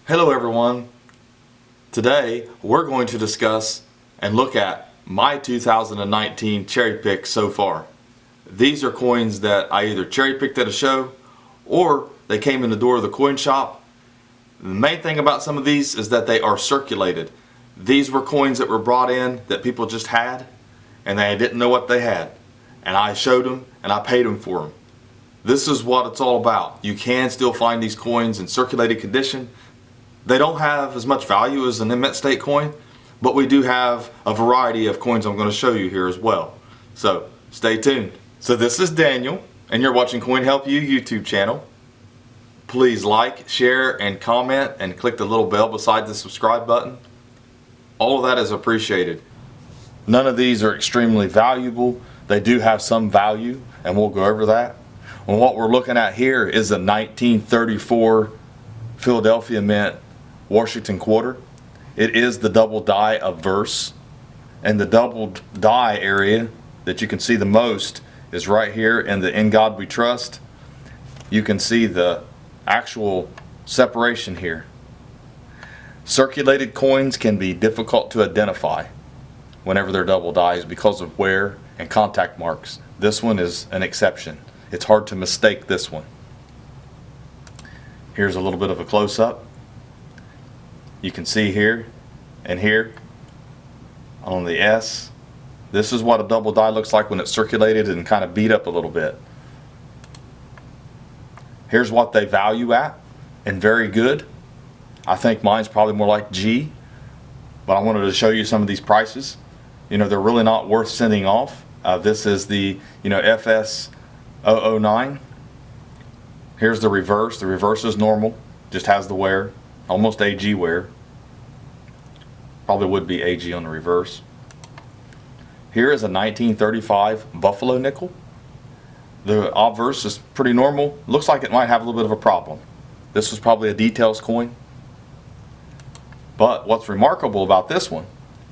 Hello everyone. Today we're going to discuss and look at my 2019 cherry pick so far. These are coins that I either cherry picked at a show or they came in the door of the coin shop. The main thing about some of these is that they are circulated. These were coins that were brought in that people just had and they didn't know what they had. And I showed them and I paid them for them. This is what it's all about. You can still find these coins in circulated condition. They don't have as much value as an mint state coin, but we do have a variety of coins I'm going to show you here as well. So stay tuned. So this is Daniel, and you're watching Coin Help You YouTube channel. Please like, share, and comment, and click the little bell beside the subscribe button. All of that is appreciated. None of these are extremely valuable. They do have some value, and we'll go over that. And what we're looking at here is a 1934 Philadelphia Mint Washington quarter. It is the double die of verse, and the double die area that you can see the most is right here in the In God We Trust. You can see the actual separation here. Circulated coins can be difficult to identify whenever they're double dies because of wear and contact marks. This one is an exception. It's hard to mistake this one. Here's a little bit of a close-up. You can see here and here on the S. This is what a double die looks like when it's circulated and kind of beat up a little bit. Here's what they value at, and very good. I think mine's probably more like G, but I wanted to show you some of these prices. You know, they're really not worth sending off. This is the FS 009. Here's the reverse. The reverse is normal, just has the wear, almost AG wear. Probably would be AG on the reverse. Here is a 1935 Buffalo nickel. The obverse is pretty normal. Looks like it might have a little bit of a problem. This was probably a details coin. But what's remarkable about this one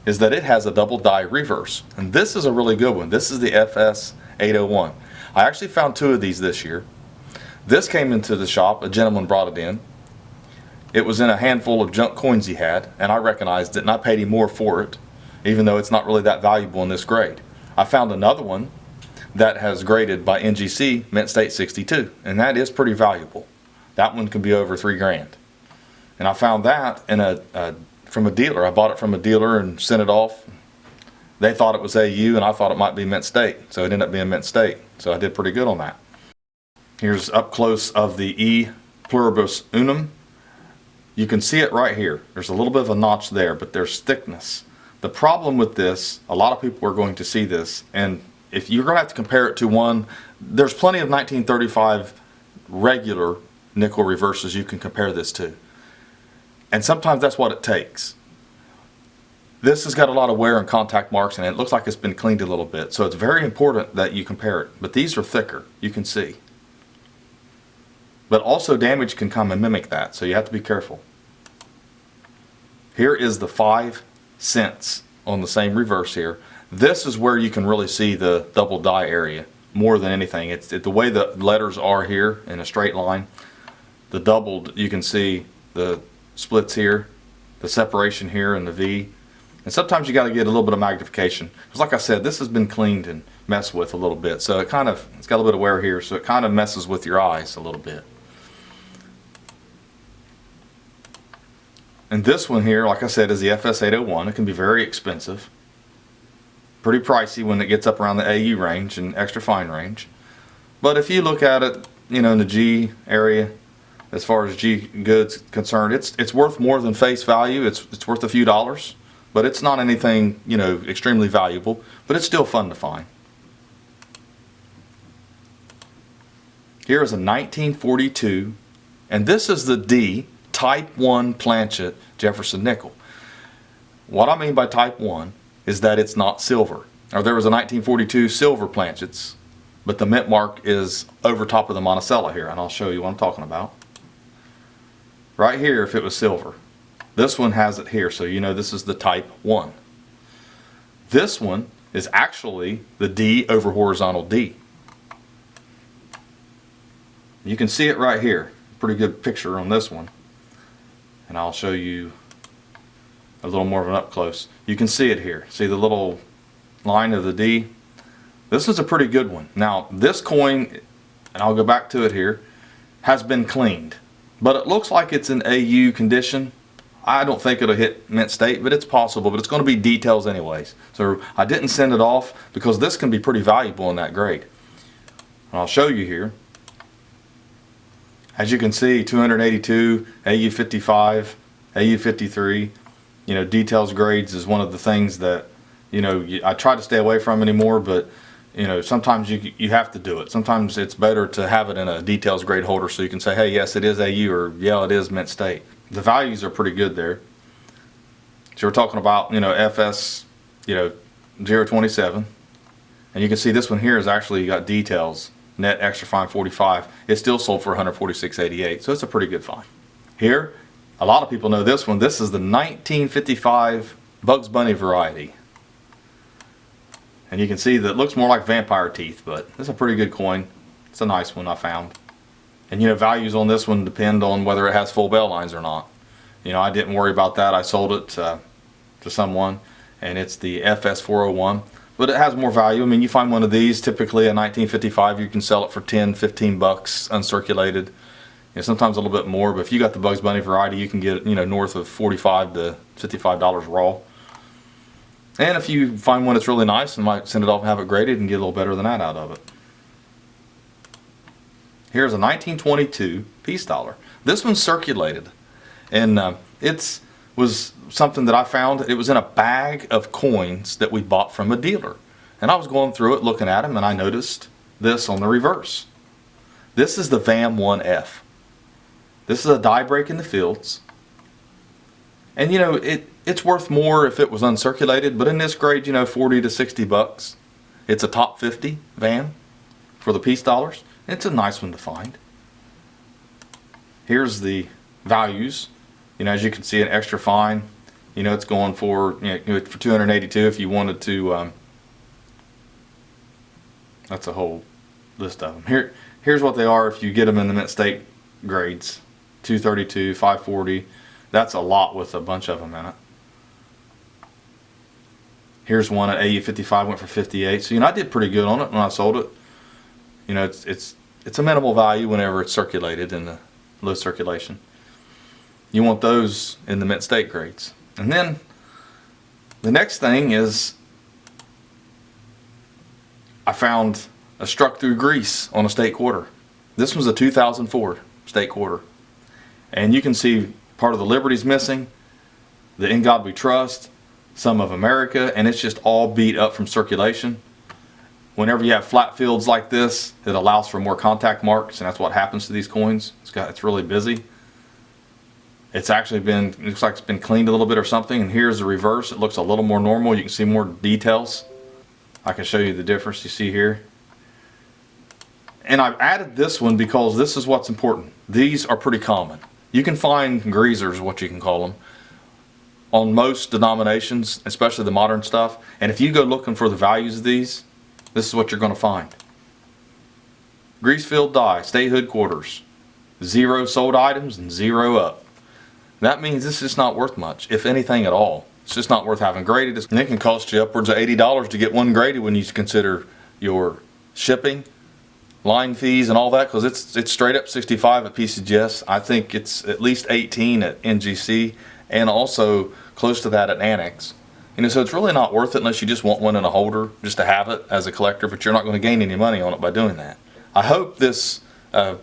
is that it has a double die reverse. And this is a really good one. This is the FS 801. I actually found two of these this year. This came into the shop, a gentleman brought it in. It was in a handful of junk coins he had, and I recognized it, and I paid him more for it, even though it's not really that valuable in this grade. I found another one that has graded by NGC Mint State 62, and that is pretty valuable. That one could be over $3 grand. And I found that in from a dealer. I bought it from a dealer and sent it off. They thought it was AU, and I thought it might be Mint State, so it ended up being Mint State. So I did pretty good on that. Here's up close of the E pluribus unum. You can see it right here. There's a little bit of a notch there, but there's thickness. The problem with this, a lot of people are going to see this, and if you're going to have to compare it to one, there's plenty of 1935 regular nickel reverses you can compare this to. And sometimes that's what it takes. This has got a lot of wear and contact marks, and it looks like it's been cleaned a little bit. So it's very important that you compare it. But these are thicker, you can see. But also damage can come and mimic that, so you have to be careful. Here is the 5 cents on the same reverse here. This is where you can really see the double die area more than anything. It's the way the letters are here in a straight line. The doubled, you can see the splits here, the separation here, and the V. And sometimes you got to get a little bit of magnification. Because like I said, this has been cleaned and messed with a little bit. So it's got a little bit of wear here, so it kind of messes with your eyes a little bit. And this one here, like I said, is the FS 801. It can be very expensive. Pretty pricey when it gets up around the AU range and extra fine range. But if you look at it, in the G area, as far as G goods concerned, it's worth more than face value. It's worth a few dollars. But it's not anything, extremely valuable, but it's still fun to find. Here is a 1942, and this is the D Type 1 planchet Jefferson Nickel. What I mean by Type 1 is that it's not silver. Or there was a 1942 silver planchets, but the mint mark is over top of the Monticello here, and I'll show you what I'm talking about. Right here, if it was silver. This one has it here, so this is the Type 1. This one is actually the D over horizontal D. You can see it right here. Pretty good picture on this one. and I'll show you a little more of an up close. You can see it here. See the little line of the D? This is a pretty good one. Now this coin, and I'll go back to it here, has been cleaned, but it looks like it's in AU condition. I don't think it'll hit mint state, but it's possible, but it's going to be details anyways. So I didn't send it off because this can be pretty valuable in that grade. And I'll show you here. As you can see, 282, AU 55, AU 53. You know, details grades is one of the things that, you know, I try to stay away from anymore, but you know, sometimes you have to do it. Sometimes it's better to have it in a details grade holder so you can say, hey, yes, it is AU, or yeah, it is mint state. The values are pretty good there. So we're talking about, you know, FS, you know, 027. And you can see this one here has actually got details, net extra fine 45. It still sold for 146.88, so it's a pretty good find. Here, a lot of people know this one. This is the 1955 Bugs Bunny variety. And you can see that it looks more like vampire teeth, but it's a pretty good coin. It's a nice one I found. And you know, values on this one depend on whether it has full bell lines or not. You know, I didn't worry about that. I sold it to someone, and it's the FS 401. But it has more value. I mean, you find one of these, typically a 1955, you can sell it for 10, 15 bucks uncirculated. You know, sometimes a little bit more, but if you got the Bugs Bunny variety, you can get, you know, north of $45 to $55 raw. And if you find one that's really nice, you might send it off and have it graded and get a little better than that out of it. Here's a 1922 peace dollar. This one's circulated, and it was something that I found. It was in a bag of coins that we bought from a dealer, and I was going through it looking at them, and I noticed this on the reverse. This is the VAM 1F. This is a die break in the fields, and you know, it's worth more if it was uncirculated, but in this grade, you know, 40 to 60 bucks. It's a top 50 VAM for the peace dollars. It's a nice one to find. Here's the values. You know, as you can see, an extra fine. You know, it's going for, you know, for 282 if you wanted to. That's a whole list of them. Here's what they are if you get them in the mint state grades. 232, 540. That's a lot with a bunch of them in it. Here's one at AU 55, went for 58. So you know, I did pretty good on it when I sold it. You know, it's a minimal value whenever it's circulated in the low circulation. You want those in the mint state grades. And then the next thing is I found a struck through grease on a state quarter. This was a 2004 state quarter. And you can see part of the Liberty's missing, the In God We Trust, some of America, and it's just all beat up from circulation. Whenever you have flat fields like this, it allows for more contact marks, and that's what happens to these coins. It's really busy. It's actually been, it looks like it's been cleaned a little bit or something, and here's the reverse. It looks a little more normal. You can see more details. I can show you the difference you see here. And I've added this one because this is what's important. These are pretty common. You can find greasers, what you can call them, on most denominations, especially the modern stuff. And if you go looking for the values of these, this is what you're going to find. Greasefield die, statehood quarters. 0 sold items and 0 up. That means this is not worth much, if anything at all. It's just not worth having graded. And it can cost you upwards of $80 to get one graded when you consider your shipping, line fees, and all that, because it's straight up 65 at PCGS. I think it's at least 18 at NGC, and also close to that at Annex. You know, so it's really not worth it unless you just want one in a holder, just to have it as a collector, but you're not going to gain any money on it by doing that. I hope this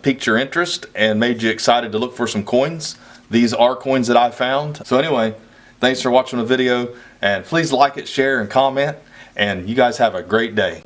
piqued your interest and made you excited to look for some coins. These are coins that I found. So anyway, thanks for watching the video, and please like it, share, and comment, and you guys have a great day.